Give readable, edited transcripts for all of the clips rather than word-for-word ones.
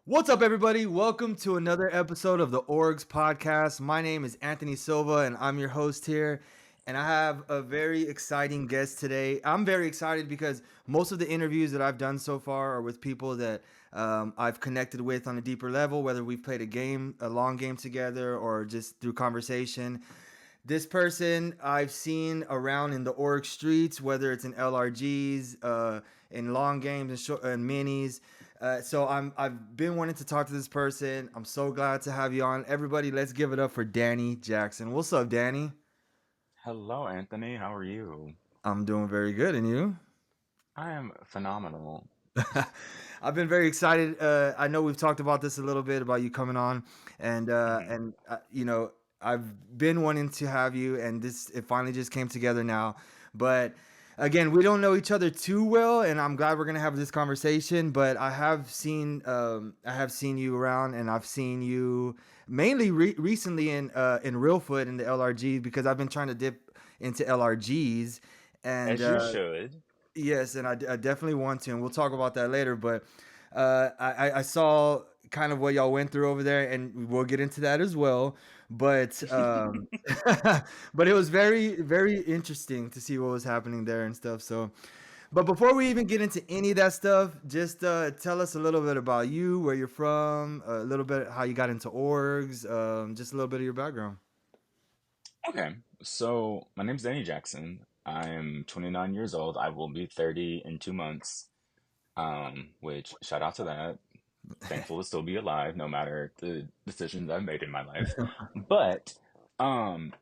What's up, everybody? Welcome to another episode of the ORGS podcast. My name is Anthony Silva, and I'm your host here. And I have a very exciting guest today. I'm very excited because most of the interviews that I've done so far are with people that I've connected with on a deeper level, whether we've played a long game together, or just through conversation. This person I've seen around in the org streets, whether it's in LRGs, in long games and minis. I've been wanting to talk to this person. I'm so glad to have you on. Everybody, let's give it up for Danny Jackson. What's up, Danny? Hello, Anthony. How are you? I'm doing very good, and you? I am phenomenal. I've been very excited. I know we've talked about this a little bit about you coming on, Mhm. I've been wanting to have you, and this it finally just came together now. But again, we don't know each other too well, and I'm glad we're gonna have this conversation. But I have seen you around, and I've seen you mainly recently in Real Foot in the LRG because I've been trying to dip into LRGs, and As you should. yes, and I definitely want to, and we'll talk about that later. But I saw kind of what y'all went through over there, and we'll get into that as well. But but it was very interesting to see what was happening there and stuff. So, but before we even get into any of that stuff, just tell us a little bit about you, where you're from, a little bit how you got into orgs, just a little bit of your background. Okay, so my name's Danny Jackson. I'm 29 years old. I will be 30 in 2 months. Which shout out to that. Thankful to still be alive, no matter the decisions I've made in my life. But um,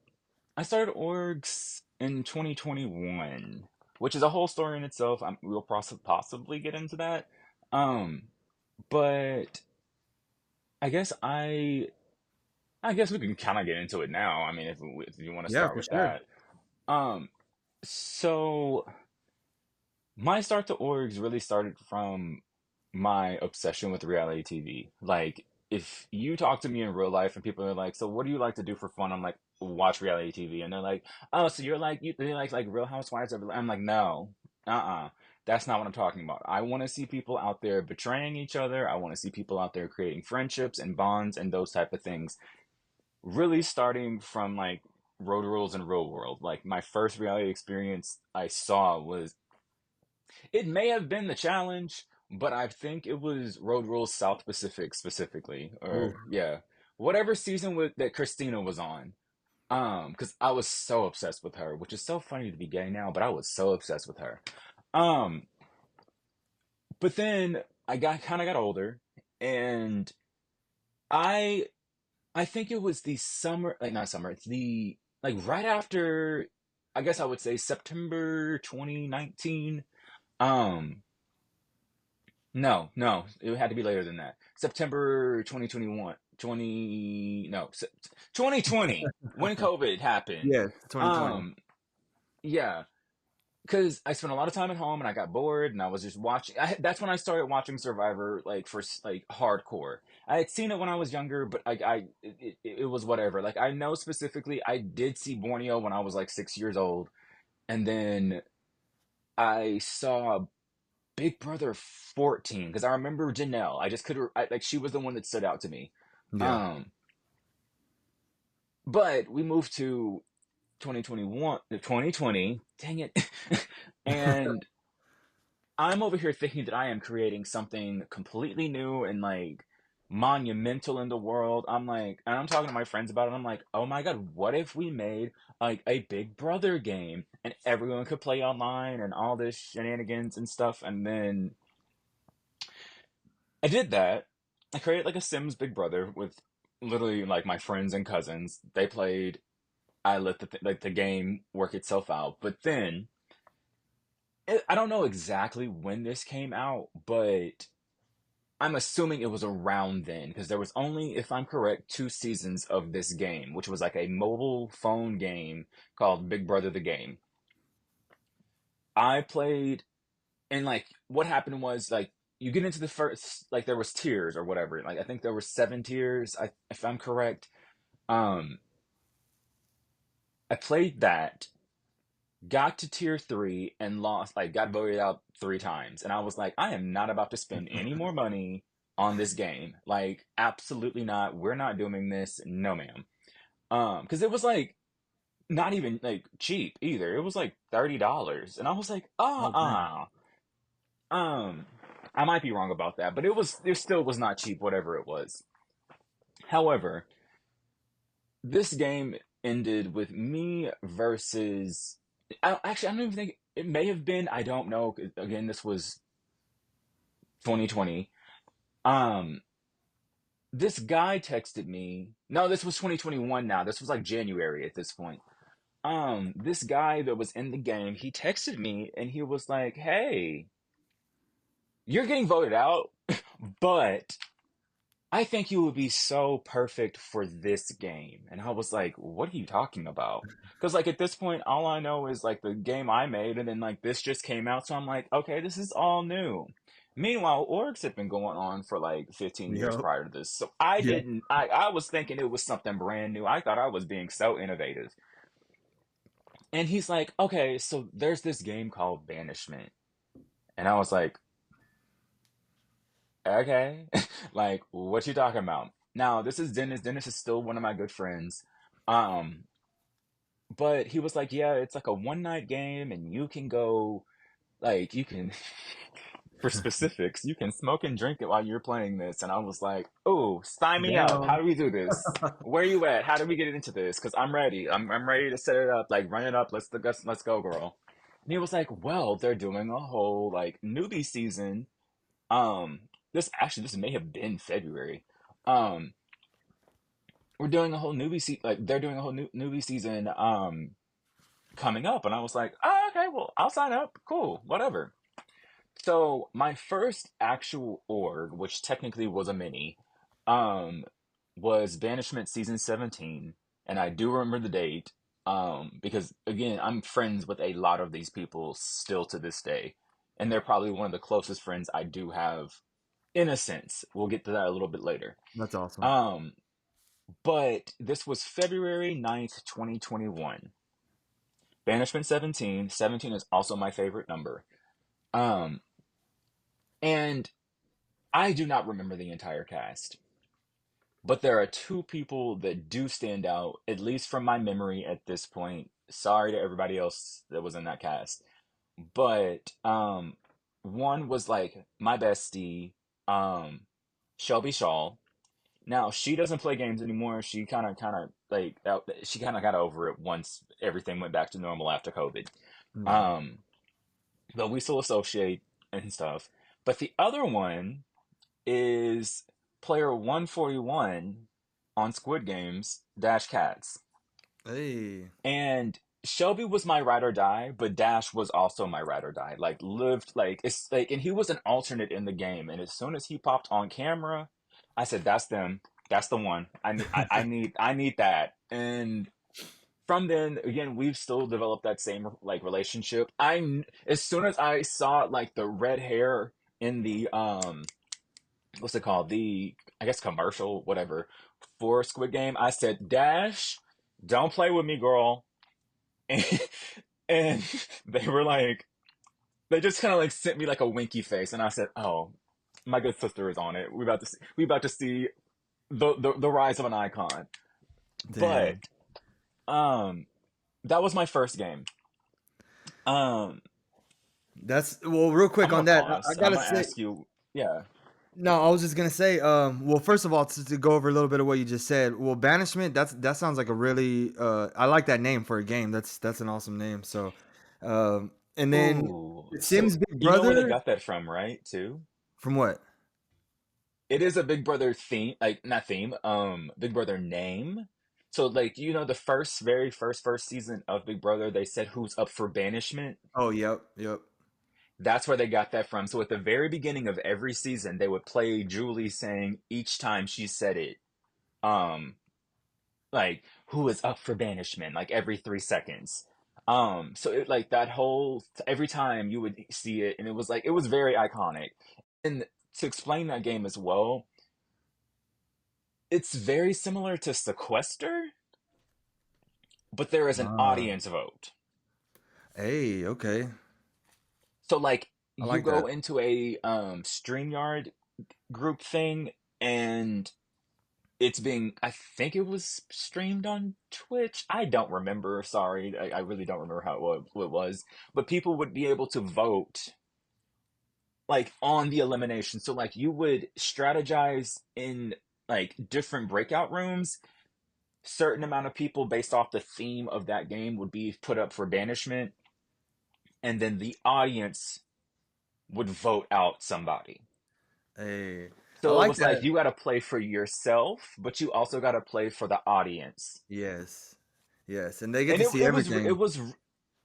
I started orgs in 2021, which is a whole story in itself. We'll possibly get into that. Um, but I guess I guess we can kind of get into it now. I mean, if you want to Yeah, start for with sure. that. Um, so my start to orgs really started from my obsession with reality TV. Like, if you talk to me in real life and people are like, "So what do you like to do for fun?" I'm like, "Watch reality TV," and they're like, "Oh, so you're like they like Real Housewives of..." I'm like, "No, that's not what I'm talking about. I want to see people out there betraying each other. I want to see people out there creating friendships and bonds and those type of things." Really starting from like Road Rules and Real World. Like my first reality experience I saw was it may have been the challenge, but I think it was Road Rules South Pacific specifically, Ooh. or yeah, whatever season that Christina was on. Because I was so obsessed with her, which is so funny to be gay now, but I was so obsessed with her. Um, but then I got older, and I I think it was the summer, like not summer, it's the like right after, I guess I would say September 2019. Um, no, it had to be later than that. September 2021, 20, no, 2020, when COVID happened. Yes, 2020. Um, yeah, because I spent a lot of time at home and I got bored and I was just watching. That's when I started watching Survivor, like for like hardcore. I had seen it when I was younger, but it was whatever. Like I know specifically, I did see Borneo when I was like 6 years old, and then I saw Big Brother 14 because I remember Janelle. I just could like she was the one that stood out to me. Yeah. Um, but we moved to 2021, 2020. Dang it, and I'm over here thinking that I am creating something completely new and like monumental in the world. I'm like, and I'm talking to my friends about it. I'm like, oh my God, what if we made like a Big Brother game and everyone could play online and all this shenanigans and stuff? And then I did that. I created like a Sims Big Brother with literally like my friends and cousins. They played. I let like the game work itself out. But then I don't know exactly when this came out, but I'm assuming it was around then because there was only, if I'm correct, 2 seasons of this game, which was like a mobile phone game called Big Brother the Game. I played, and like what happened was like you get into the first, like there was tiers or whatever. Like I think there were 7 tiers, if I'm correct. Um, I played that, got to tier 3 and lost, like got voted out 3 times, and I was like, I am not about to spend any more money on this game. Like, absolutely not. We're not doing this. No, ma'am. Because it was like not even like cheap either. It was like $30, and I was like, Oh, dang. um, I might be wrong about that, but it still was not cheap, whatever it was. However, this game ended with me versus. Actually, I don't even think it may have been. I don't know. 'Cause again, this was 2020. Um, this guy texted me. No, this was 2021 now. This was like January at this point. This guy that was in the game, he texted me and he was like, "Hey, you're getting voted out, but I think you would be so perfect for this game." And I was like, "What are you talking about?" Because like at this point, all I know is like the game I made, and then like this just came out, so I'm like, okay, this is all new. Meanwhile, orgs had been going on for like 15 years Yep. prior to this, so I Yeah. didn't. I was thinking it was something brand new. I thought I was being so innovative. And he's like, "Okay, so there's this game called Banishment," and I was like, "Okay, like what you talking about?" Now this is Dennis. Dennis is still one of my good friends. Um, but he was like, "Yeah, it's like a one night game, and you can go like you can." For specifics, you can smoke and drink it while you're playing this. And I was like, "Oh, sign me up. How Damn. do we do this? Where are you at? How do we get into this? Because I'm ready. I'm ready to set it up. Like, run it up. Let's go, girl." And he was like, "Well, they're doing a whole like newbie season. Um, this may have been February. Um, we're doing a whole newbie like they're doing a whole newbie season coming up." And I was like, "Oh, okay, well, I'll sign up. Cool, whatever." So my first actual org, which technically was a mini, um, was Banishment Season 17, and I do remember the date, because again, I'm friends with a lot of these people still to this day, and they're probably one of the closest friends I do have, in a sense. We'll get to that a little bit later. That's awesome. Um, but this was February 9th, 2021. Banishment 17. 17 is also my favorite number. Um, and I do not remember the entire cast, but there are two people that do stand out, at least from my memory at this point. Sorry to everybody else that was in that cast. But one was like my bestie, um, Shelby Shaw. Now she doesn't play games anymore. She kind of like she kind of got over it once everything went back to normal after COVID. Yeah. Um, but we still associate and stuff. But the other one is player 141 on Squid Games Dash Cats. Hey. And Shelby was my ride or die, but Dash was also my ride or die. Like lived like it's like and he was an alternate in the game. And as soon as he popped on camera, I said, "That's them. That's the one. I need that." And from then again, we've still developed that same like relationship. As soon as I saw like the red hair in the what's it called? The I guess commercial, whatever, for Squid Game. I said, "Dash, don't play with me, girl." And, and they were like, they just kind of like sent me like a winky face, and I said, "Oh, my good sister is on it. We about to see the rise of an icon." But Damn. um, that was my first game. Um, That's well, real I'm quick gonna on that. I pause, and I'm gotta gonna say, ask you, yeah. no, I was just gonna say, well, first of all, to go over a little bit of what you just said, well, banishment. That sounds like a really, I like that name for a game. That's an awesome name. So, and then Ooh, Sims so Big you know where they Brother got that from, right? Too. from what? It is a Big Brother theme, like not theme, Big Brother name. So like the very first season of Big Brother, they said who's up for banishment. Oh, yep, yep. That's where they got that from. So at the very beginning of every season, they would play Julie saying each time she said it, um, like who is up for banishment, like every 3 seconds. So it like that whole every time you would see it, and it was very iconic. And to explain that game as well, it's very similar to Sequester, but there is an Ah, audience vote. hey, okay. So like I you like go that. into a StreamYard. group thing, and it's being, I think it was streamed on Twitch. I don't remember. Sorry, I really don't remember how it was. But people would be able to vote like on the elimination. So like you would strategize in like different breakout rooms. Certain amount of people based off the theme of that game would be put up for banishment, and then the audience would vote out somebody. Hey, I So it like was like that. you got to play for yourself, but you also got to play for the audience. Yes, yes, and they get And to see everything.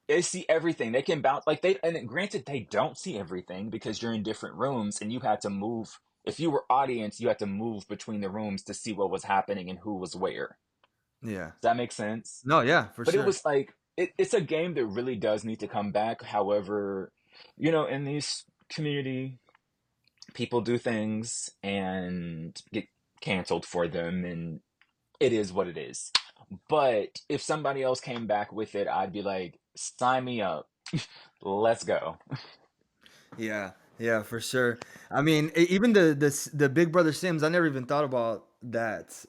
they see everything. They can bounce like granted they don't see everything because you're in different rooms and you had to move. If you were audience, you had to move between the rooms to see what was happening and who was where. Yeah. Does that make sense? No, yeah, for But it sure. was like it's a game that really does need to come back. However, in these community, people do things and get canceled for them, and it is what it is. But if somebody else came back with it, I'd be like, sign me up. Let's go. Yeah, yeah, for sure. I mean, even the Big Brother Sims, I never even thought about that,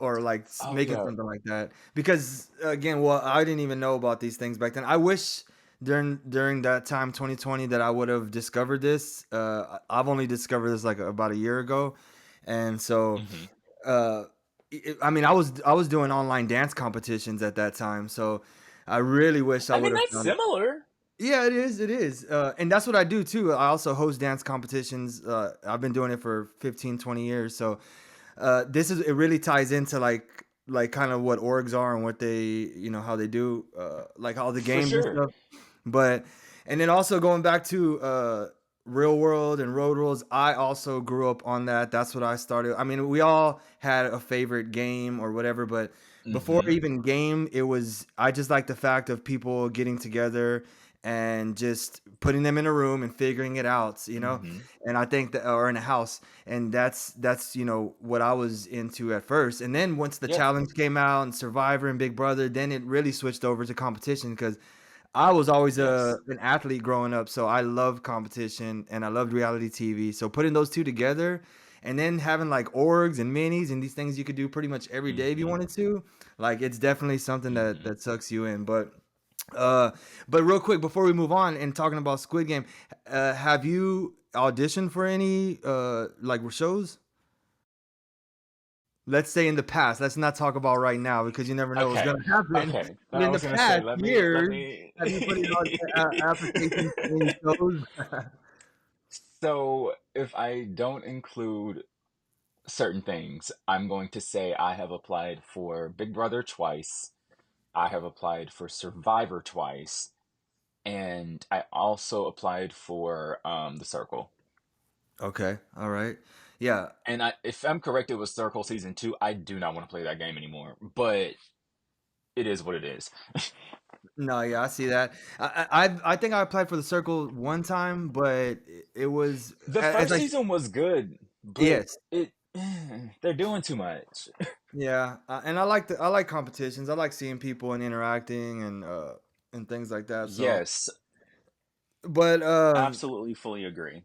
or like Oh making yeah. something like that because again, well, I didn't even know about these things back then. I wish during that time, 2020, that I would have discovered this. I've only discovered this like about a year ago, and so Hmm. uh, I mean, I was doing online dance competitions at that time, so I really wish I I would mean, have that's found it. similar. Yeah, it is. It is. And that's what I do too. I also host dance competitions. I've been doing it for 15, 20 years. So this is it really ties into like kind of what orgs are and what they, how they do like all the For games and sure. stuff. But and then also going back to real world and road rules, I also grew up on that. That's what I started. I mean, we all had a favorite game or whatever, but before Hmm. even game, it was I just like the fact of people getting together and just putting them in a room and figuring it out. Hmm. And I think that, or in a house, and that's what I was into at first. And then once the Yep. challenge came out and Survivor and Big Brother, then it really switched over to competition because I was always Yes. an athlete growing up, so I loved competition and I loved reality TV. So putting those two together, and then having like orgs and minis and these things you could do pretty much every day if you Hmm. wanted to, like it's definitely something that Hmm. that sucks you in. Uh, but real quick before we move on and talking about Squid Game, have you auditioned for any like shows? Let's say in the past. Let's not talk about right now because you never know what's Okay. gonna happen. Okay. But I in the was gonna say, past let years, me. have you put in applications for any shows? So if I don't include certain things, I'm going to say I have applied for Big Brother twice. I have applied for Survivor twice, and I also applied for The Circle. Okay, all right, yeah. And if I'm correct, it was Circle season two. I do not want to play that game anymore, but it is what it is. No, yeah, I see that. I think I applied for the Circle one time, but it was The as first I season was good, but yes, it they're doing too much. yeah, and I like competitions. I like seeing people and interacting and things like that. So, Yes, but absolutely, fully agree.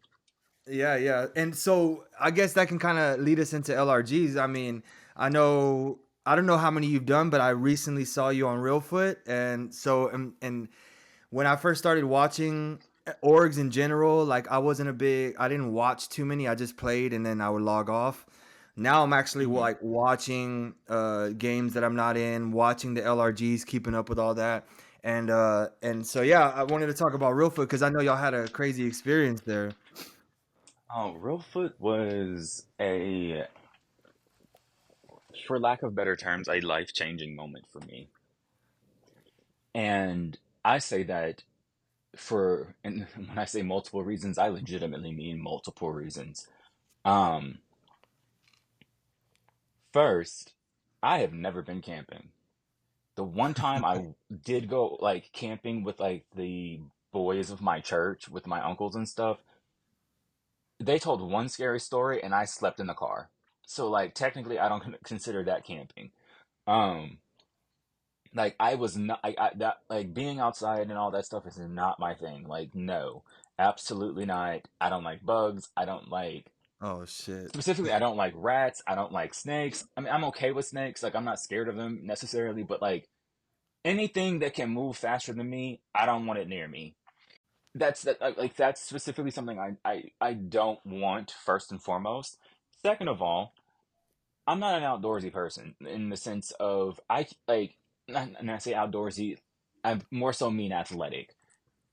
yeah, yeah. And so I guess that can kind of lead us into LRGs. I mean, I don't know how many you've done, but I recently saw you on Real Foot, and so and when I first started watching orgs in general, like I didn't watch too many. I just played and then I would log off. Now I'm actually Hmm. like watching games that I'm not in, watching the LRGs, keeping up with all that. And so yeah, I wanted to talk about Real Foot because I know y'all had a crazy experience there. Oh, Reelfoot was for lack of better terms, a life-changing moment for me. And I say that and when I say multiple reasons, I legitimately mean multiple reasons. Um, First, I have never been camping. The one time I did go like camping with like the boys of my church with my uncles and stuff, they told one scary story and I slept in the car. So like technically I don't consider that camping. Um like I was not that like being outside and all that stuff is not my thing. Like no. Absolutely not. I don't like bugs. I don't like Oh shit. Specifically, I don't like rats. I don't like snakes. I mean, I'm okay with snakes. Like, I'm not scared of them necessarily, but like anything that can move faster than me, I don't want it near me. Like that's specifically something I don't want first and foremost. Second of all, I'm not an outdoorsy person in the sense of I like, and I say outdoorsy, I more so mean athletic.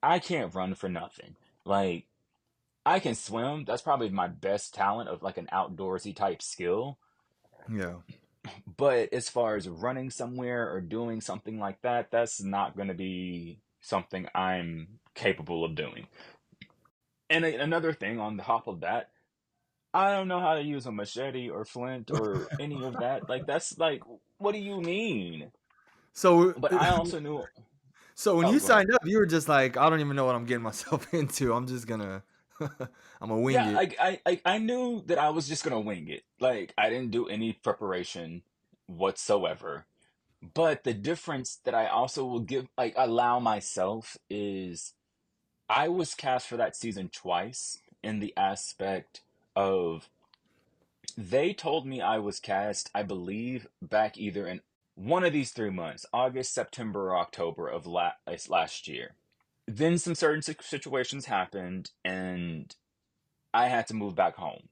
I can't run for nothing. Like I can swim. That's probably my best talent of like an outdoorsy type skill. Yeah. But as far as running somewhere or doing something like that, that's not going to be something I'm capable of doing. And another thing on the top of that, I don't know how to use a machete or flint or any of that. Like that's like, what do you mean? So But I also knew. so when Oh, you go ahead. signed up, you were just like, I don't even know what I'm getting myself into. I'm just gonna I'm gonna wing Yeah, it. I knew that I was just gonna wing it. Like I didn't do any preparation whatsoever. But the difference that I also will give, like, allow myself is I was cast for that season twice in the aspect of they told me I was cast, I believe, back either in one of these 3 months, August, September, or October of last year. Then some certain situations happened, and I had to move back home.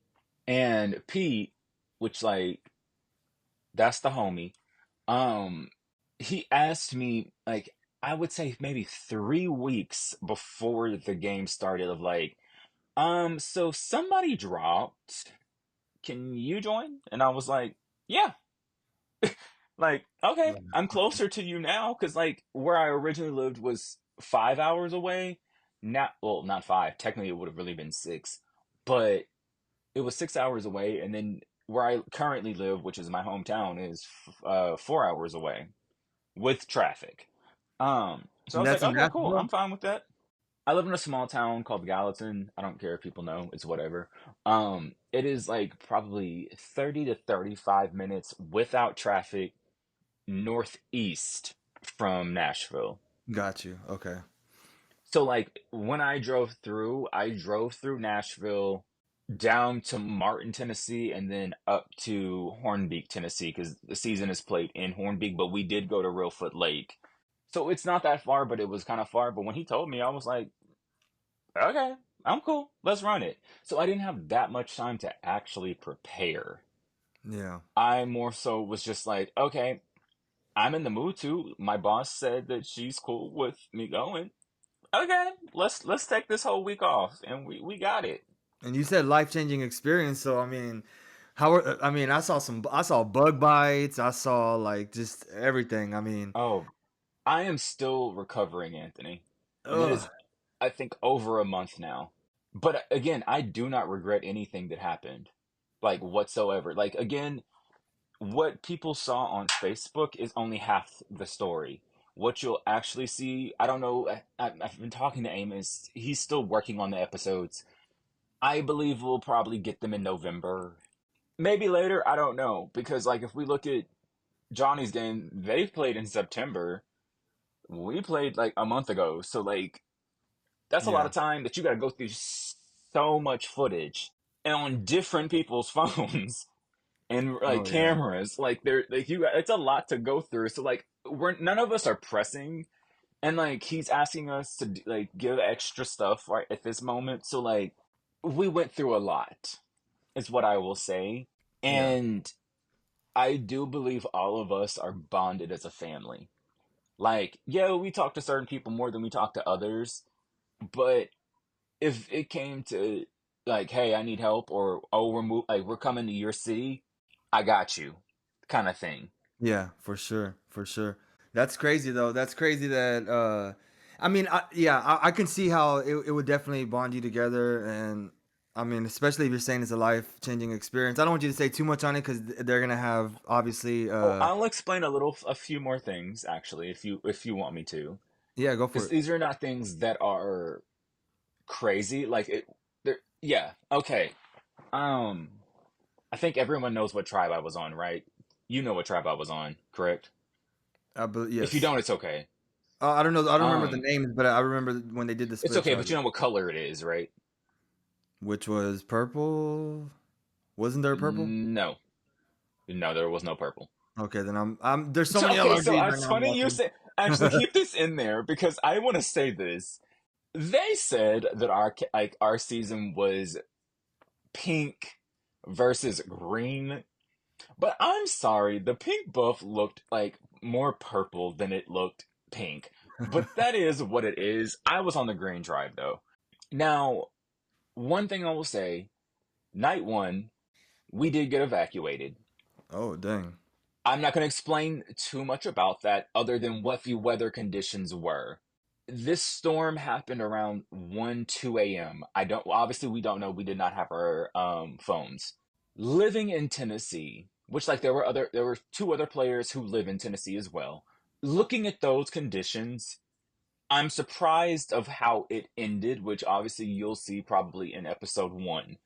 And Pete, which like that's the homie, um, he asked me like I would say maybe 3 weeks before the game started of like, so somebody dropped. Can you join? And I was like, yeah. Like, okay, Yeah. I'm closer to you now because like where I originally lived was 5 hours away. Not well, not five. Technically, it would have really been six, but it was 6 hours away. And then where I currently live, which is my hometown, is 4 hours away with traffic. So I And was like, that's in okay, cool, Nashville? I'm fine with that. I live in a small town called Gallatin. I don't care if people know, it's whatever. It is like probably 30 to 35 minutes without traffic northeast from Nashville. Got you. Okay. So like when I drove through Nashville down to Martin, Tennessee, and then up to Hornbeak, Tennessee, because the season is played in Hornbeak, but we did go to Reelfoot Lake. So it's not that far, but it was kind of far. But when he told me, I was like, okay, I'm cool. Let's run it. So I didn't have that much time to actually prepare. Yeah. I more so was just like, okay, I'm in the mood to. My boss said that she's cool with me going. Okay, let's take this whole week off, and we got it. And you said life-changing experience, so I mean, I mean, I saw bug bites, I saw like just everything. I mean, Oh, I am still recovering, Anthony, and it is ugh. I think over a month now. But again, I do not regret anything that happened, like whatsoever. Like again, what people saw on Facebook is only half the story. What you'll actually see, I don't know. I've been talking to Amos. He's still working on the episodes. I believe we'll probably get them in November. Maybe later, I don't know. Because, like, if we look at Johnny's game, they played in September. We played, like, a month ago. So, like, that's a lot Yeah. of time that you got to go through so much footage and on different people's phones and like Oh yeah. cameras like they're like you it's a lot to go through so like we're none of us are pressing and like he's asking us to like give extra stuff right at this moment so like we went through a lot is what I will say Yeah. and I do believe all of us are bonded as a family like yeah we talk to certain people more than we talk to others but if it came to like hey I need help or oh like we're coming to your city I got you kind of thing. Yeah, for sure. For sure. That's crazy though. That's crazy that I mean, I can see how it would definitely bond you together and I mean, especially if you're saying it's a life-changing experience. I don't want you to say too much on it cuz they're going to have obviously Oh, I'll explain a few more things actually, if you want me to, yeah, go for because it. these are not things that are crazy. Like it, they're yeah, okay. Um, I think everyone knows what tribe I was on, right? You know what tribe I was on, correct? If you Yes. don't, it's okay. I don't know. I don't remember the Um, names, but I remember when they did the it's split okay, but you charges, know what color it is, right? which was purple. Wasn't there purple? No, no, there was no purple. Okay, then I'm. There's so So, many okay, so LRGS right it's now. I'm funny you watching. say. Actually, keep this in there because I want to say this. They said that our season was pink versus green, but I'm sorry, the pink buff looked like more purple than it looked pink. But that is what it is. I was on the green tribe though. Now, one thing I will say, night one, we did get evacuated. Oh dang. I'm not going to explain too much about that other than what the weather conditions were. This storm happened around 1, 2 a.m. I don't, obviously, we don't know. We did not have our phones. Living in Tennessee, which, like, there were two other players who live in Tennessee as well. Looking at those conditions, I'm surprised of how it ended, which obviously you'll see probably in episode one.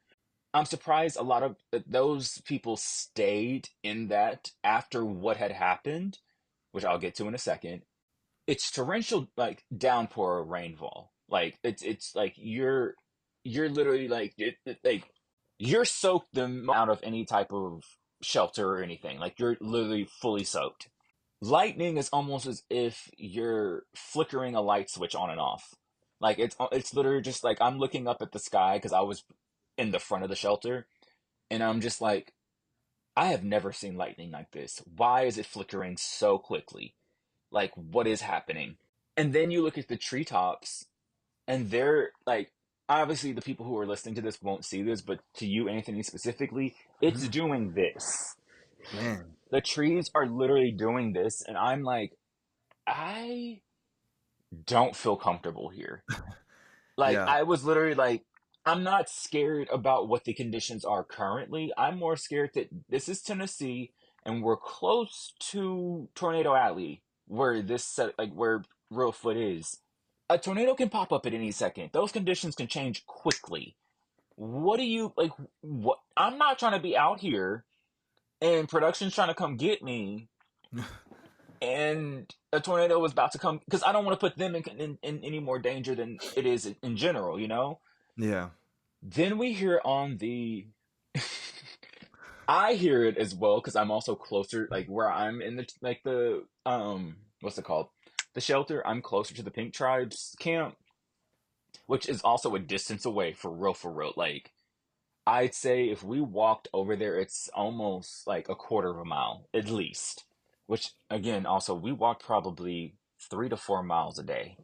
I'm surprised a lot of those people stayed in that after what had happened, which I'll get to in a second. It's torrential like downpour rainfall. Like it's like you're literally like like you're soaked them out of any type of shelter or anything. Like you're literally fully soaked. Lightning is almost as if you're flickering a light switch on and off. Like it's literally just like I'm looking up at the sky because I was in the front of the shelter and I'm just like, I have never seen lightning like this. Why is it flickering so quickly? Like, what is happening? And then you look at the treetops, and they're like, obviously, the people who are listening to this won't see this, but to you, Anthony, specifically, it's Mhm. doing this. Man. The trees are literally doing this, and I'm like, I don't feel comfortable here. Like Yeah. I was literally like, I'm not scared about what the conditions are currently. I'm more scared that this is Tennessee and we're close to Tornado Alley, where this set like where Real Foot is. A tornado can pop up at any second. Those conditions can change quickly. What do you like? What I'm not trying to be out here and production's trying to come get me and a tornado was about to come because I don't want to put them in any more danger than it is in general, you know? Yeah. Then we hear on the. I hear it as well because I'm also closer, like where I'm in the like the what's it called, the shelter. I'm closer to the Pink Tribes camp, which is also a distance away for real, for real. Like I'd say if we walked over there, it's almost like a quarter of a mile at least. Which again, also we walked probably 3 to 4 miles a day.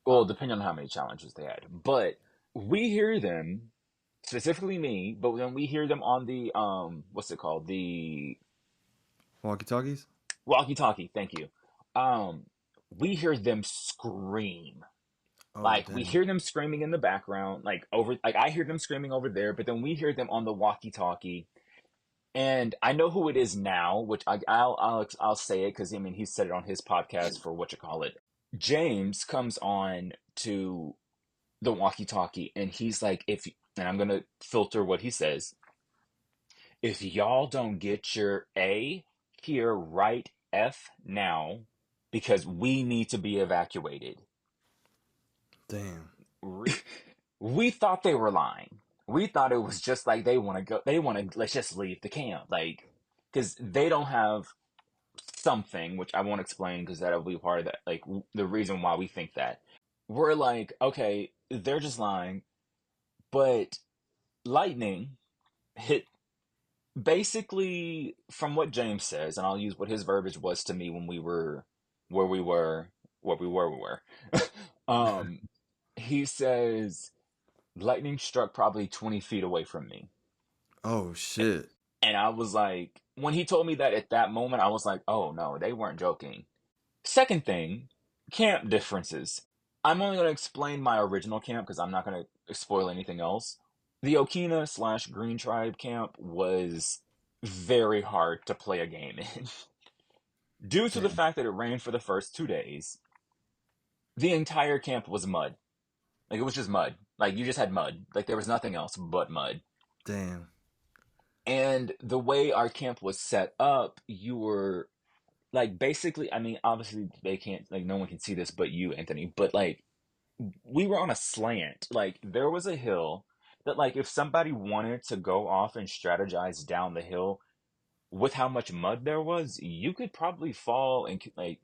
Well, depending on how many challenges they had. But we hear them, specifically me, but then we hear them on the what's it called? The Walkie talkies. walkie-talkie, thank you. Um we hear them scream. Oh Like we dang. hear them screaming in the background, like over like I hear them screaming over there, but then we hear them on the walkie-talkie. And I know who it is now, which I'll say it because I mean he said it on his podcast for what you call it. James comes on to the walkie-talkie and he's like if and I'm going to filter what he says. If y'all don't get your A here right F now because we need to be evacuated. Damn. We thought they were lying. We thought it was just like they want to go they want to let's just leave the camp like cuz they don't have something which I won't explain because that'll be part of that like the reason why we think that. We're like, okay, they're just lying, but lightning hit basically from what James says, and I'll use what his verbiage was to me when we were where we were, we were. um, he says lightning struck probably 20 feet away from me, Oh shit. and I was like, when he told me that at that moment, I was like, oh no, they weren't joking. Second thing, camp differences. I'm only going to explain my original camp because I'm not going to spoil anything else. The Okina slash Green Tribe camp was very hard to play a game in. Due to the Damn. fact that it rained for the first 2 days, the entire camp was mud. Like it was just mud. Like you just had mud. Like there was nothing else but mud. Damn. And the way our camp was set up, you were like basically, I mean, obviously they can't, like no one can see this but you, Anthony, but like we were on a slant. Like there was a hill that like if somebody wanted to go off and strategize down the hill with how much mud there was, you could probably fall and like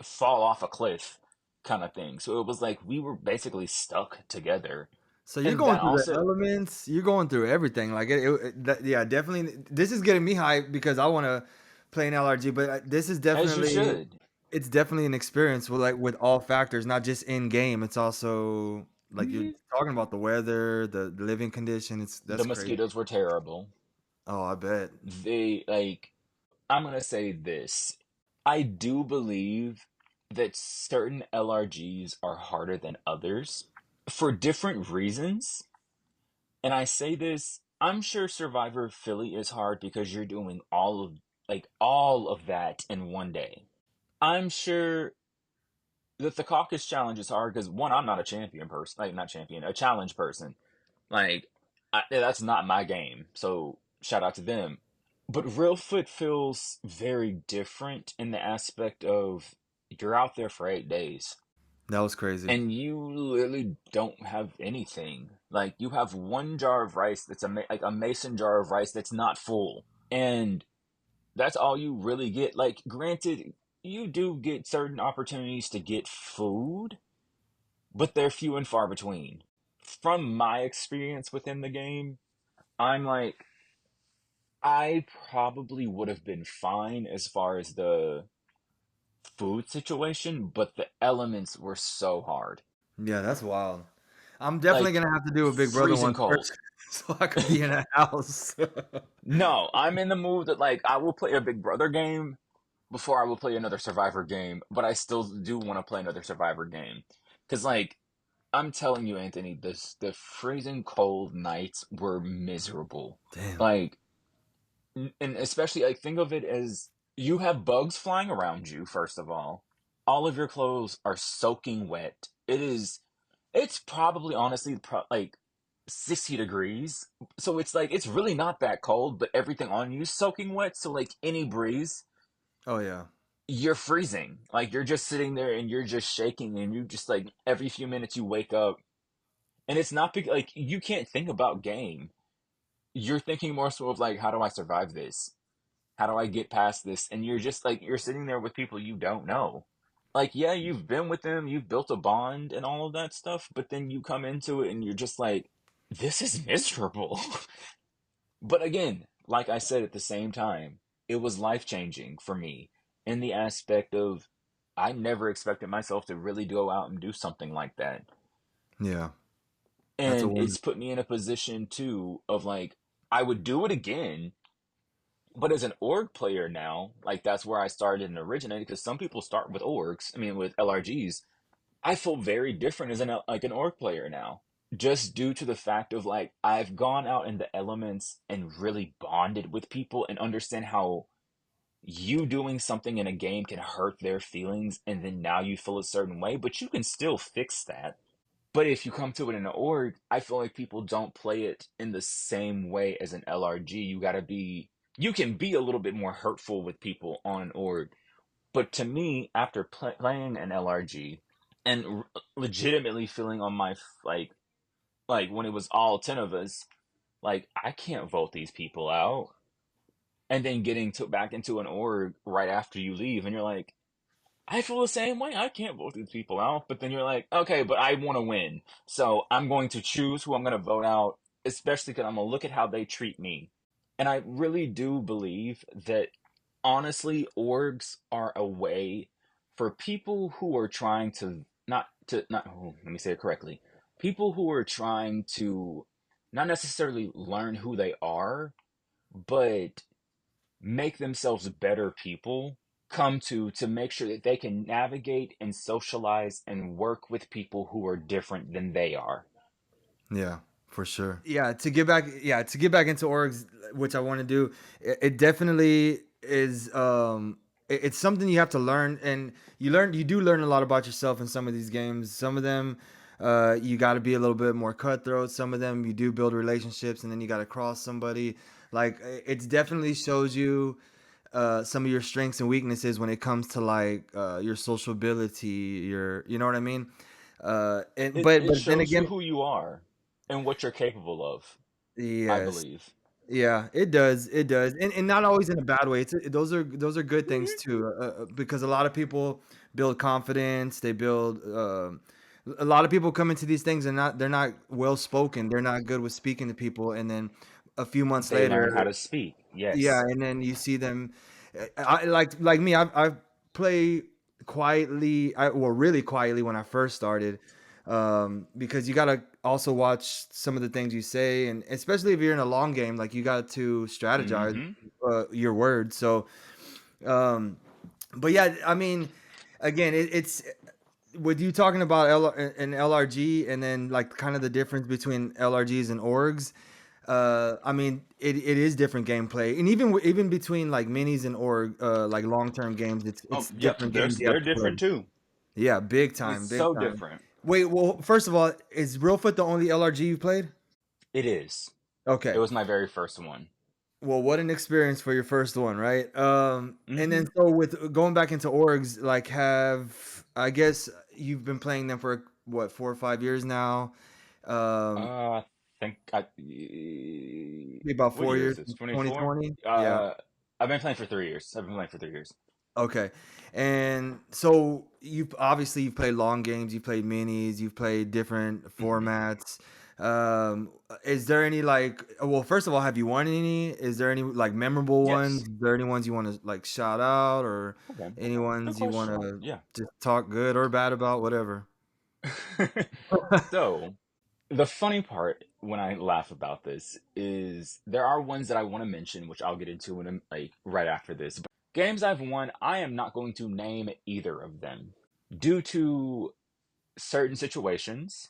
fall off a cliff kind of thing. So it was like we were basically stuck together. So you're And going that through the also, elements. You're going through everything. Like yeah, definitely. This is getting me hyped because I want to play an LRG. But this is as you definitely, should, it's definitely an experience with like with all factors, not just in game. It's also like you're mhm, talking about the weather, the living condition. It's the that's crazy. mosquitoes were terrible. Oh, I bet. They like, I'm gonna say this. I do believe that certain LRGs are harder than others for different reasons. And I say this, I'm sure Survivor Philly is hard because you're doing all of that in one day. I'm sure that the caucus challenge is hard because one, I'm not a champion person, like not champion, a challenge person. Like that's not my game. So shout out to them. But Real Foot feels very different in the aspect of you're out there for 8 days That was crazy. and you literally don't have anything. Like you have one jar of rice that's like a mason jar of rice that's not full, and that's all you really get. Like, granted, you do get certain opportunities to get food, but they're few and far between. From my experience within the game, I'm like, I probably would have been fine as far as the food situation, but the elements were so hard. Yeah, that's wild. I'm definitely Like, gonna have to do a Big Brother freezing one cold. first, so I could be in a house. No, I'm in the mood that, like, I will play a Big Brother game before I will play another Survivor game, but I still do want to play another Survivor game. Because, like, I'm telling you, Anthony, the freezing cold nights were miserable. Damn. Like, and especially like think of it as you have bugs flying around you. First of all of your clothes are soaking wet. It's probably honestly like 60 degrees. So it's like it's really not that cold, but everything on you is soaking wet. So like any breeze, Oh yeah. you're freezing. Like you're just sitting there and you're just shaking, and you just like every few minutes you wake up. And it's not because like you can't think about game. You're thinking more so of like, how do I survive this? How do I get past this? And you're just like, you're sitting there with people you don't know. Like, yeah, you've been with them, you've built a bond and all of that stuff, but then you come into it and you're just like, this is miserable. But again, like I said at the same time, it was life changing for me in the aspect of I never expected myself to really go out and do something like that. Yeah. That's a And wonder. it's put me in a position too of like, I would do it again. But as an org player now, like that's where I started and originated because some people start with orgs. I mean, with LRGs, I feel very different as an org player now, just due to the fact of like I've gone out in the elements and really bonded with people and understand how you doing something in a game can hurt their feelings, and then now you feel a certain way, but you can still fix that. But if you come to it in an org, I feel like people don't play it in the same way as an LRG. You can be a little bit more hurtful with people on an org. But to me, after playing an LRG and legitimately feeling on my, like when it was all 10 of us, like, I can't vote these people out. And then getting back into an org right after you leave, and you're like, I feel the same way. I can't vote these people out. But then you're like, okay, but I want to win. So I'm going to choose who I'm going to vote out, especially because I'm going to look at how they treat me. And I really do believe that, honestly, orgs are a way for people who are trying to not, oh, let me say it correctly. People who are trying to not necessarily learn who they are, but make themselves better people come to make sure that they can navigate and socialize and work with people who are different than they are. Yeah, for sure. Yeah, to get back into orgs, which I want to do, it definitely is. It's something you have to learn, and you do learn a lot about yourself in some of these games. Some of them, you got to be a little bit more cutthroat. Some of them, you do build relationships, and then you got to cross somebody. Like it definitely shows you some of your strengths and weaknesses when it comes to like your sociability, you know what I mean. And It but then shows you again, who you are. and what you're capable of, I Yes. believe. Yeah, it does. It does, and not always in a bad way. Those are good things Mhm. too, because a lot of people build confidence. They build. A lot of people come into these things and they're not well spoken. They're not good with speaking to people, and then a few months They learn how later, to speak. yeah, Yes. and then you see them. Like me. I play quietly. Well, really quietly when I first started, because you gotta also watch some of the things you say, and especially if you're in a long game, like you got to strategize Hmm. your words. So, um, but yeah, I mean, again, it's with you talking about an LRG, and then like kind of the difference between LRGs and orgs. I mean, it is different gameplay, and even between like minis and like long term games, Oh, it's yep. different games you have They're to play. different too. Yeah, big It's time, big so time. different. Wait, well, first of all, is Real Foot the only LRG you played? It is. It Okay. was my very first one. Well, what an experience for your first one, right? And then Hmm. so with going back into orgs, like I guess you've been playing them for what 4 or 5 years now? Um, I think I. Maybe about What four year is years, this? 24. 2020. Yeah. I've been playing for 3 years. I've been playing for 3 years. Okay. And so you've played long games, you've played minis, you've played different Hmm. formats. Is there any like well, first of all, have you won any? Is there any like memorable ones? Yes. Is there any ones you want to like shout out or Okay. any Good ones you want question. to Yeah. just talk good or bad about, whatever? So, the funny part when I laugh about this is there are ones that I want to mention, which I'll get into in like right after this. But games I've won, I am not going to name either of them due to certain situations,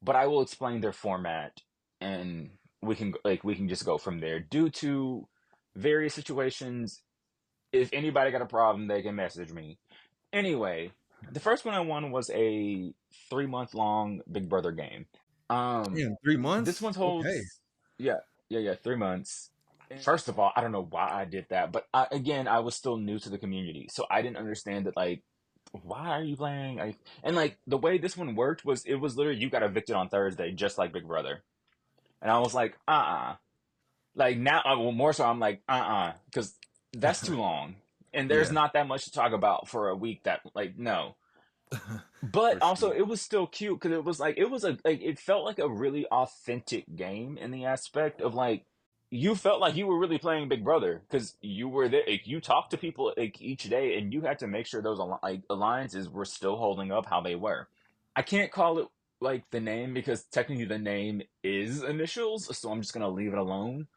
but I will explain their format and we can just go from there. Due to various situations, if anybody got a problem, they can message me. Anyway, the first one I won was a 3 month long Big Brother game. Um, Damn, 3 months? this one Okay. holds, yeah, yeah, 3 months. First of all, I don't know why I did that, but again, I was still new to the community, so I didn't understand that. Like, why are you playing? And like the way this one worked was, it was literally you got evicted on Thursday, just like Big Brother, and I was like, like now, well, more so, I'm like, because that's too long, and there's Yeah, not that much to talk about for a week. That like no. But for also, sure. it was still cute because it was a like it felt like a really authentic game in the aspect of like you felt like you were really playing Big Brother because you were there. Like, you talked to people like each day, and you had to make sure those like alliances were still holding up how they were. I can't call it like the name because technically the name is initials, so I'm just gonna leave it alone.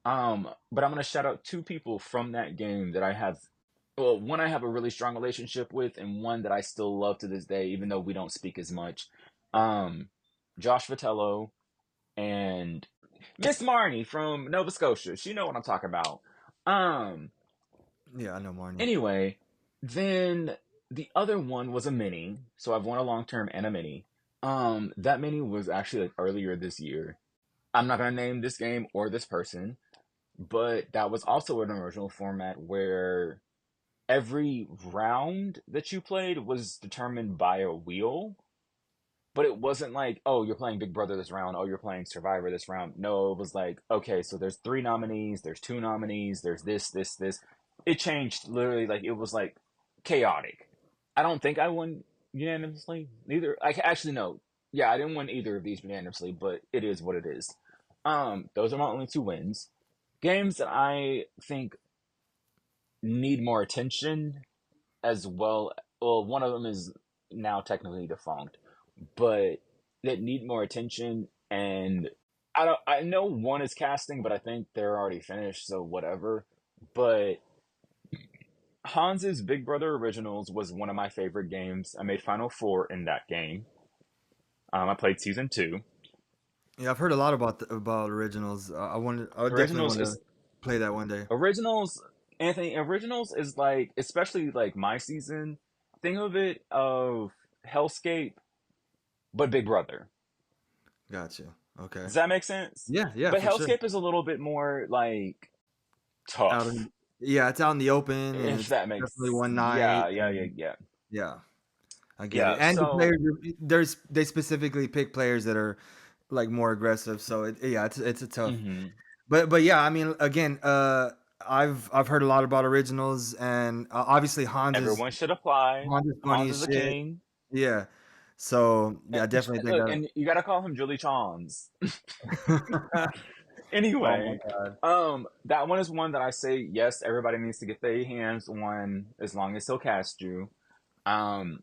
But I'm gonna shout out two people from that game that I have. Well, one I have a really strong relationship with, and one that I still love to this day, even though we don't speak as much. Um, Josh Vitello and Miss Marnie from Nova Scotia. She know what I'm talking about. Um, Yeah, I know Marnie. anyway, then the other one was a mini. So I've won a long term and a mini. That mini was actually like earlier this year. I'm not gonna name this game or this person, but that was also an original format where every round that you played was determined by a wheel, but it wasn't like, oh, you're playing Big Brother this round, oh, you're playing Survivor this round. No, it was like, okay, so there's three nominees, there's two nominees, there's this. It changed literally, like it was like chaotic. I don't think I won unanimously. Neither. I actually no. Yeah, I didn't win either of these unanimously, but it is what it is. Those are my only two wins. Games that I think need more attention as well. Well, one of them is now technically defunct, but that need more attention. And I don't. I know one is casting, but I think they're already finished, so whatever. But Hans's Big Brother Originals was one of my favorite games. I made Final Four in that game. I played season two. Yeah, I've heard a lot about about originals. I would definitely Originals want to is play that one day. originals. Anthony, originals is like, especially like my season. Think of it of Hellscape, but Big Brother. Got you. Okay. Does that make sense? Yeah, yeah, But for sure. Hellscape is a little bit more like Out tough, in Yeah, it's out in the open and if it's that definitely makes. one night. Yeah. Yeah, I get it. Yeah. And the So they specifically pick players that are like more aggressive. So yeah, it's a tough. Hmm. But yeah, I mean, again, I've heard a lot about originals, and obviously Everyone should apply. Hans is funny Hans as is a shit. king. Yeah. So yeah, I And definitely think look, that. and you gotta call him Julie Chons. Oh my Anyway, god. that one is one that I say yes, everybody needs to get their hands on as long as he'll cast you. Um,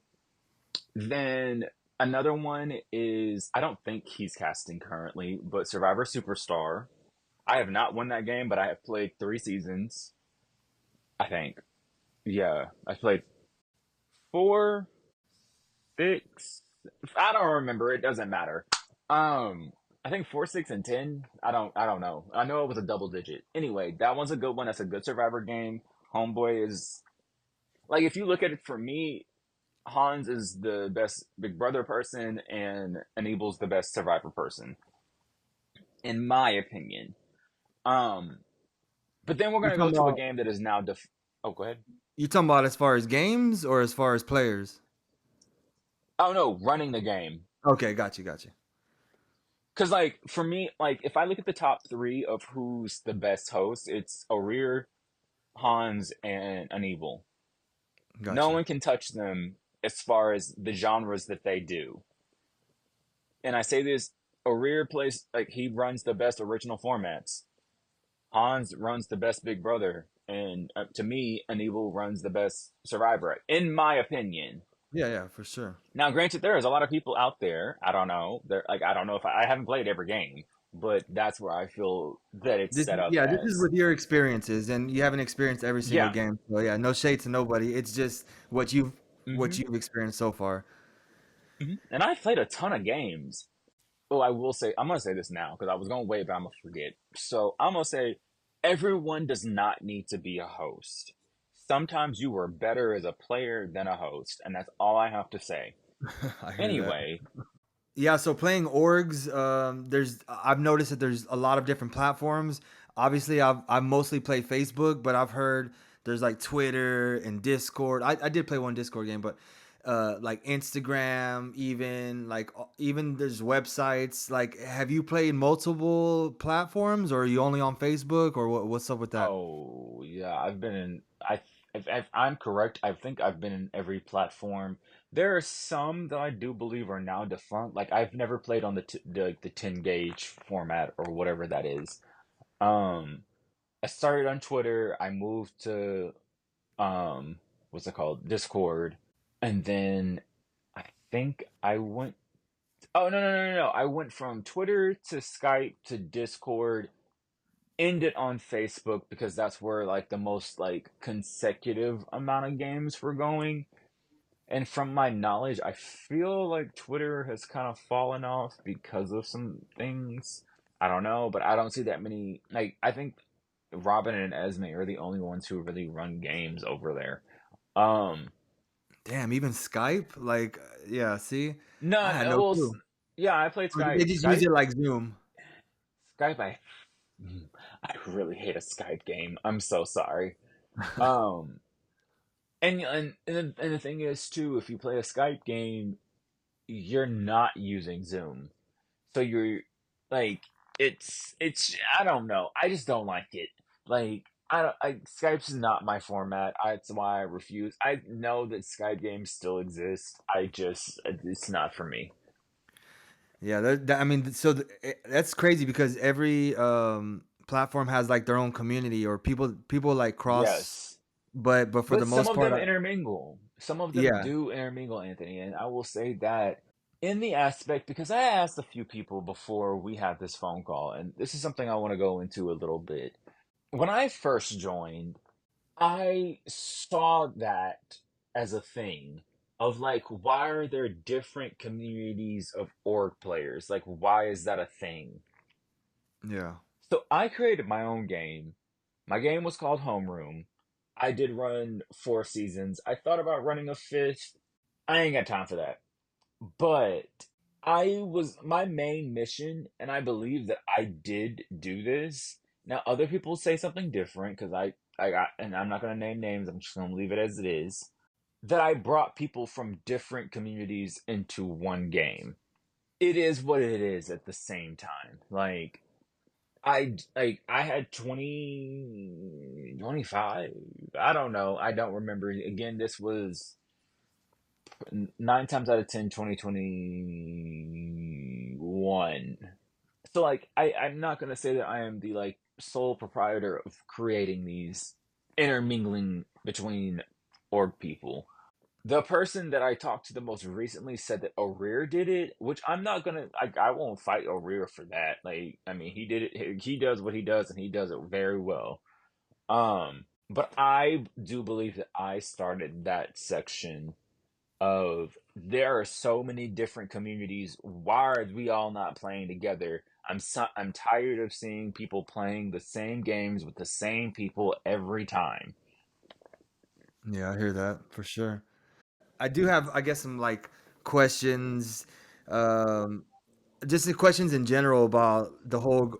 then another one is I don't think he's casting currently, but Survivor Superstar. I have not won that game, but I have played 3 seasons. I think. Yeah, I played 4, 6. I don't remember. It doesn't matter. Um, I think 4, 6, and 10. I don't know. I know it was a double digit. Anyway, that one's a good one. That's a good Survivor game. Homeboy is like if you look at it for me, Hans is the best Big Brother person, and Aníbal's the best Survivor person, in my opinion. Um, but then we're You gonna go talking to a about game that is now Oh, go ahead. you talking about as far as games or as far as players? Oh no, running the game. Okay, got you, Because like for me, like if I look at the top three of who's the best host, it's O'Rear, Hans, and Aníbal. got No you. one can touch them as far as the genres that they do. And I say this, O'Rear plays like he runs the best original formats. Hans runs the best Big Brother, and to me, Aníbal runs the best Survivor, in my opinion. Yeah, yeah, for sure. Now, granted, there is a lot of people out there. I don't know. I don't know if I haven't played every game, but that's where I feel that it's This set up yeah, this is as. with your experiences, and you haven't experienced every single Yeah. game. So yeah, no shade to nobody. It's just what Hmm. you've experienced so far. Hmm. And I've played a ton of games. Oh, I will say, I'm gonna say this now because I was gonna wait, but I'm gonna forget. So I'm gonna say, everyone does not need to be a host. Sometimes you are better as a player than a host, and that's all I have to say. I hear that. Anyway, Yeah, so playing orgs, there's I've noticed that there's a lot of different platforms. Obviously, I've mostly played Facebook, but I've heard there's like Twitter and Discord. I did play one Discord game, but like Instagram, even even there's websites. Like, have you played multiple platforms, or are you only on Facebook, or what's up with that? oh yeah, I've been in. If I'm correct, I think I've been in every platform. There are some that I do believe are now defunct. Like I've never played on the 10 gauge format or whatever that is. Um, I started on Twitter. I moved to what's it called? Discord, and then I think I went. Oh no! I went from Twitter to Skype to Discord, ended on Facebook because that's where like the most like consecutive amount of games were going. And from my knowledge, I feel like Twitter has kind of fallen off because of some things. I don't know, but I don't see that many. Like I think Robin and Esme are the only ones who really run games over there. Um, Damn, even Skype? Like, yeah, see, I none. had no clue. Yeah, I played Or did they Skype. just use it like Zoom? Skype. I really hate a Skype game. I'm so sorry. Um, and the thing is too, if you play a Skype game, you're not using Zoom, so you're like it's I don't know. I just don't like it. Like I don't. Skype's not my format. That's why I refuse. I know that Skype games still exist. I just it's not for me. Yeah, I mean, so that's crazy because every platform has like their own community or people like cross, Yes. but for the But some most of part, them intermingle. Some of them yeah, do intermingle, Anthony, and I will say that in the aspect because I asked a few people before we had this phone call, and this is something I want to go into a little bit. When I first joined, I saw that as a thing of like, why are there different communities of org players? Like, why is that a thing? yeah, So I created my own game. My game was called Homeroom. I did run 4 seasons. I thought about running a fifth. I ain't got time for that. But my main mission, and I believe that I did do this. Now, other people say something different because I got, and I'm not going to name names, I'm just going to leave it as it is. That I brought people from different communities into one game. it is what it is at the same time. I had 20 25. I don't know. I don't remember. Again, this was 9 times out of 10, 2021. So I'm not gonna say that I am the sole proprietor of creating these intermingling between org people. The person that I talked to the most recently said that O'Rear did it, which I'm not gonna. I won't fight O'Rear for that. I mean, he did it. He does what he does, and he does it very well. But I do believe that I started that section of there are so many different communities. Why are we all not playing together? I'm tired of seeing people playing the same games with the same people every time. Yeah, I hear that for sure. I do have, I guess, some questions, um, just the questions in general about the whole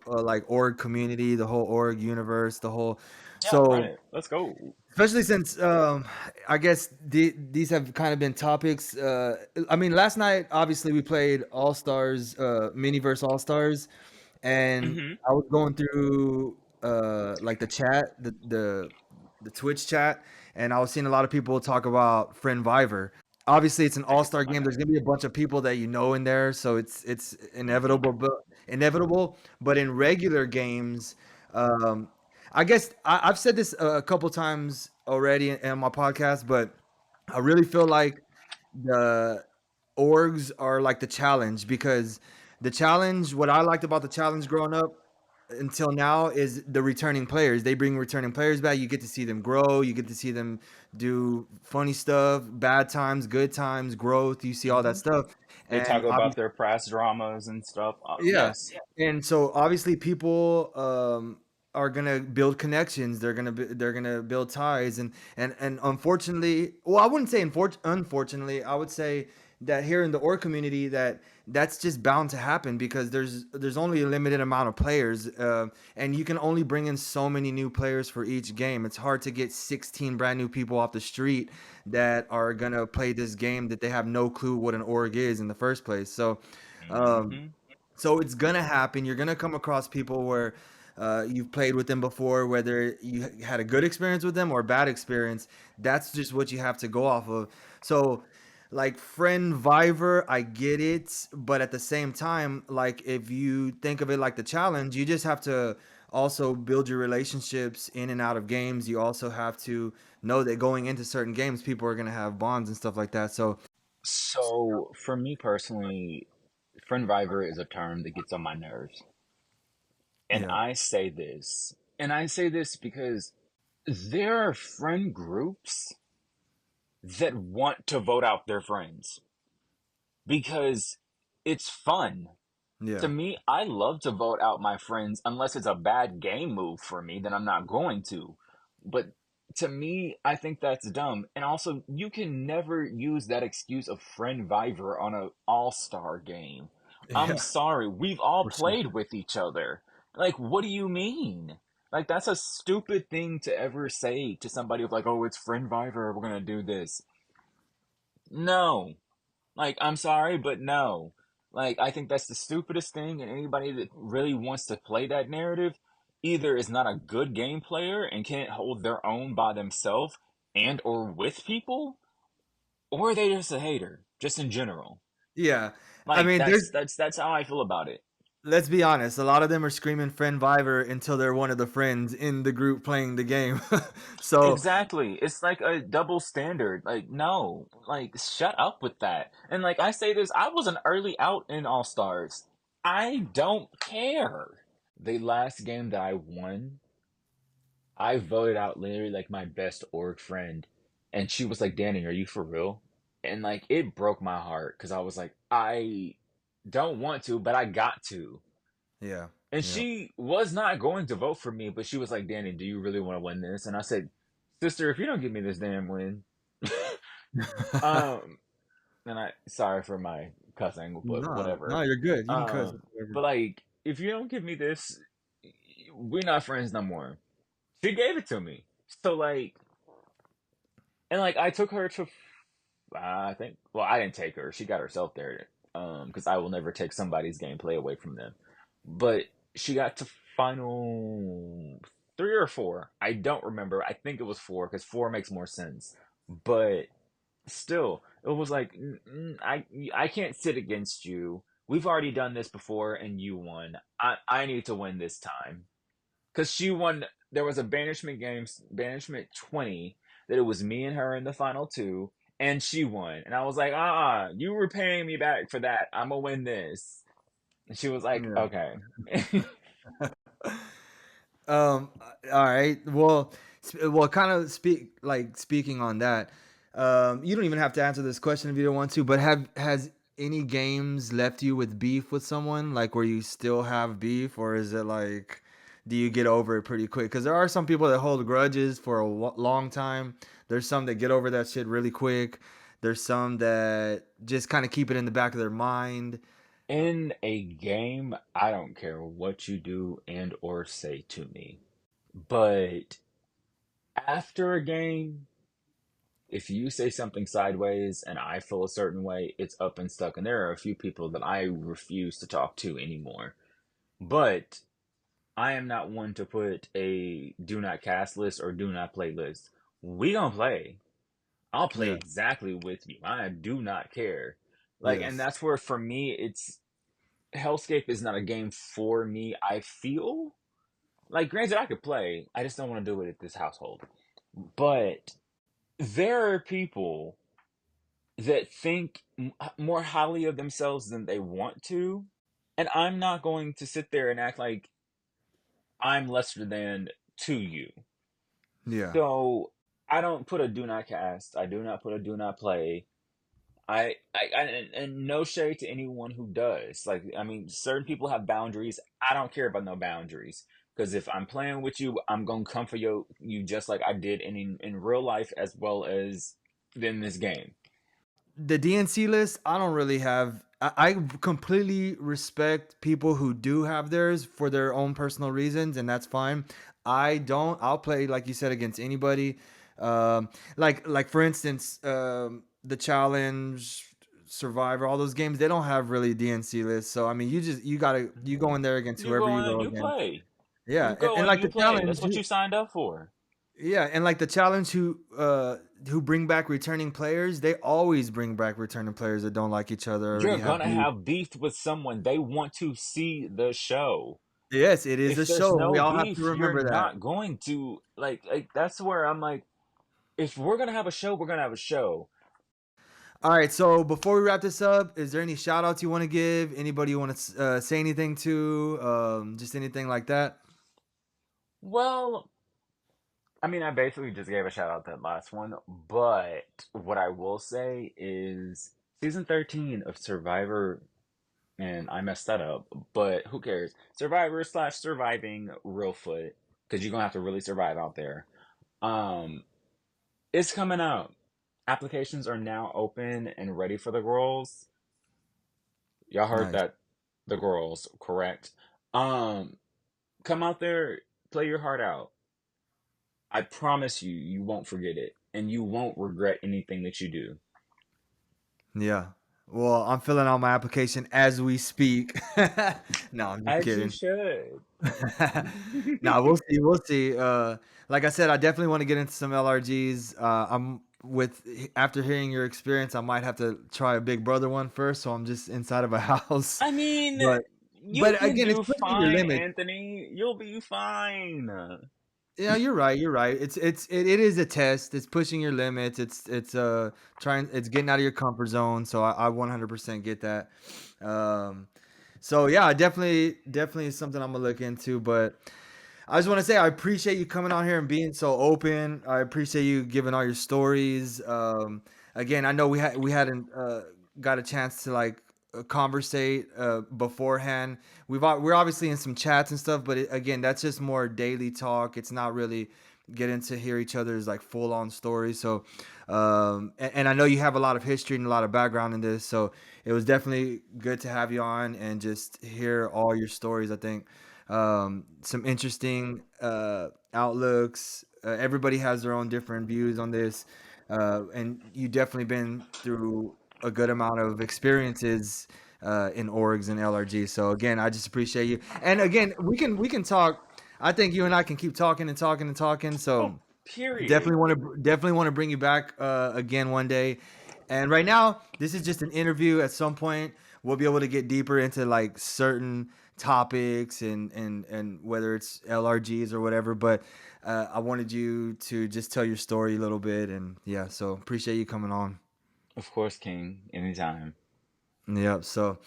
org community, the whole org universe, the whole. Yeah, run So it. Let's go. especially since I guess these have kind of been topics. I mean, last night obviously we played All Stars, Miniverse All Stars, and Hmm. I was going through the chat, the Twitch chat, and I was seeing a lot of people talk about Friend Viver. Obviously, it's an Hey, all-star my game. There's bad. gonna be a bunch of people that you know in there, so it's Hmm. inevitable. But inevitable. But in regular games, um, I guess I've said this a couple times already in my podcast, but I really feel like the orgs are like the challenge because the challenge, what I liked about the challenge growing up until now is the returning players. They bring returning players back. You get to see them grow. You get to see them do funny stuff, bad times, good times, growth. You see all that Hmm. stuff. They talk And about obviously, their past dramas and stuff. yeah. Yes. And so obviously people are gonna build connections. They're gonna build ties and unfortunately, well, I wouldn't say unfortunately, I would say that here in the org community that's just bound to happen because there's only a limited amount of players, and you can only bring in so many new players for each game. It's hard to get 16 brand new people off the street that are gonna play this game that they have no clue what an org is in the first place. So um, Hmm. so it's gonna happen. You're gonna come across people where you've played with them before, whether you had a good experience with them or a bad experience. That's just what you have to go off of. So, like friend Viver, I get it, but at the same time, like if you think of it like the challenge, you just have to also build your relationships in and out of games. You also have to know that going into certain games, people are gonna have bonds and stuff like that. So, So for me personally, friend river is a term that gets on my nerves. And yeah, I say this because there are friend groups that want to vote out their friends because it's fun. To yeah, me, I love to vote out my friends unless it's a bad game move for me, then I'm not going to. But to me, I think that's dumb. And also, you can never use that excuse of friend Viver on a all-star game. I'm yeah, sorry, we've all for sure. played with each other. What do you mean? That's a stupid thing to ever say to somebody of oh, it's friend Viver, we're gonna do this. No. I'm sorry, but no. I think that's the stupidest thing, and anybody that really wants to play that narrative either is not a good game player and can't hold their own by themselves and or with people, or they just a hater, just in general. Yeah. I mean, That's that's how I feel about it. let's be honest, a lot of them are screaming friend Viver until they're one of the friends in the group playing the game. So, Exactly. It's like a double standard. No. Shut up with that. And I say this, I was an early out in All Stars. I don't care. The last game that I won, I voted out literally my best org friend. And she was like, Danny, are you for real? And it broke my heart because I was like, I don't want to, but I got to. yeah. And Yeah. she was not going to vote for me, but she was like, Danny, do you really want to win this? And I said, Sister, if you don't give me this damn win, um, and sorry for my cussing, but No, no, whatever. you're good. You can cuss. But Whatever. if you don't give me this, we're not friends no more. She gave it to me. So and I took her to, I think, well, I didn't take her. She got herself there. because I will never take somebody's gameplay away from them. But she got to final 3 or 4. I don't remember. I think it was 4 because 4 makes more sense. But still, it was like I can't sit against you. We've already done this before and you won. I need to win this time because she won. There was a banishment games, banishment 20, that it was me and her in the final two, and she won. And I was like, you were paying me back for that. I'm gonna win this. And she was like, Yeah. okay. Um. All right. Well. Well. Kind of speaking on that. You don't even have to answer this question if you don't want to. But has any games left you with beef with someone? Like where you still have beef, or is it like, do you get over it pretty quick? Because there are some people that hold grudges for a long time. There's some that get over that shit really quick. There's some that just kind of keep it in the back of their mind. In a game, I don't care what you do and or say to me. But after a game, if you say something sideways and I feel a certain way, it's up and stuck. And there are a few people that I refuse to talk to anymore. But I am not one to put a do not cast list or do not play list. We gonna play. I'll play Yeah. exactly with you. I do not care. Like, and Yes. that's where for me, it's Hellscape is not a game for me. I feel like, granted, I could play. I just don't want to do it at this household. But there are people that think more highly of themselves than they want to. And I'm not going to sit there and act like I'm lesser than to you. Yeah. So I don't put a do not cast. I do not put a do not play. And no shade to anyone who does. Like, I mean, certain people have boundaries. I don't care about no boundaries. Because if I'm playing with you, I'm gonna come for you just like I did in real life as well as in this game. The DNC list, I don't really have. I completely respect people who do have theirs for their own personal reasons, and that's fine. I don't. I'll play like you said against anybody. Like for instance, the challenge, Survivor, all those games, they don't have really DNC lists. So I mean, you go in there against You whoever go you in, go you against. play. Yeah, You go and in, like you the play. That's challenge. what you signed up for. Yeah, and like the challenge who bring back returning players, they always bring back returning players that don't like each other, You're already have gonna beef. have beef with someone. They want to see the show. Yes, it is a If there's show. We no all have to beef, you're remember that. not going to like that's where I'm like, if we're gonna have a show, we're gonna have a show. All right, so before we wrap this up, is there any shout outs you want to give? Anybody you want to say anything to? Just anything like that? Well, I mean, I basically just gave a shout out to that last one, but what I will say is season 13 of Survivor, and I messed that up, but who cares? Survivor slash surviving real foot, because you're gonna have to really survive out there. Um, it's coming out. Applications are now open and ready for the girls. Y'all heard Nice. that, the girls, correct? Um, come out there, play your heart out. I promise you, you won't forget it, and you won't regret anything that you do. Yeah. Well, I'm filling out my application as we speak. No, I'm just As you kidding. should. No, we'll see. We'll see. Like I said, I definitely want to get into some LRGs. I'm with after hearing your experience, I might have to try a Big Brother one first. So I'm just inside of a house. I mean, But you can again, it's do pushing your fine, limits. Anthony. You'll be fine. Yeah, you're right. You're right. It is a test. It's pushing your limits. It's getting out of your comfort zone. So I 100% get that. Um, so yeah, definitely is something I'm gonna look into. But I just want to say I appreciate you coming on here and being so open. I appreciate you giving all your stories. Again, I know we hadn't got a chance to like conversate beforehand. We're obviously in some chats and stuff, but again, that's just more daily talk. It's not really getting to hear each other's like full on stories. So, and I know you have a lot of history and a lot of background in this. So it was definitely good to have you on and just hear all your stories. I think some interesting outlooks. Everybody has their own different views on this, and you definitely been through a good amount of experiences in orgs and LRG. So again, I just appreciate you. And again, we can talk. I think you and I can keep talking and talking and talking. Oh, So period. definitely want to bring you back again one day. And right now, this is just an interview. At some point, we'll be able to get deeper into like certain topics and whether it's LRGs or whatever. But I wanted you to just tell your story a little bit, and yeah, so appreciate you coming on. Of course, King. Anytime. Yep. So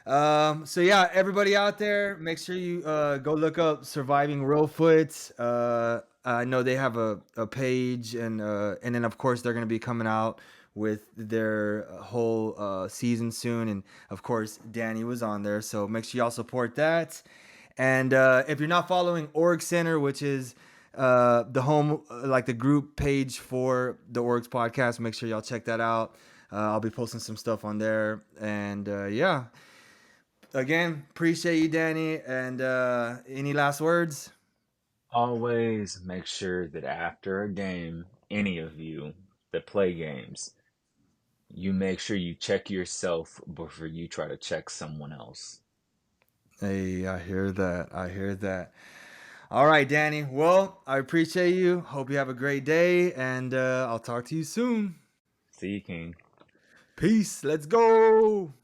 yeah, everybody out there, make sure you go look up Surviving Reelfoot. I know they have a page, and then of course they're gonna be coming out with their whole season soon, and of course Danny was on there, so make sure y'all support that. And if you're not following Org Center, which is the home, like the group page for the Orgs podcast, make sure y'all check that out. I'll be posting some stuff on there, and yeah, again, appreciate you, Danny. And any last words? Always make sure that after a game, any of you that play games, you make sure you check yourself before you try to check someone else. Hey, I hear that. I hear that. All right, Danny. Well, I appreciate you. Hope you have a great day, and I'll talk to you soon. See you, King. Peace. Let's go.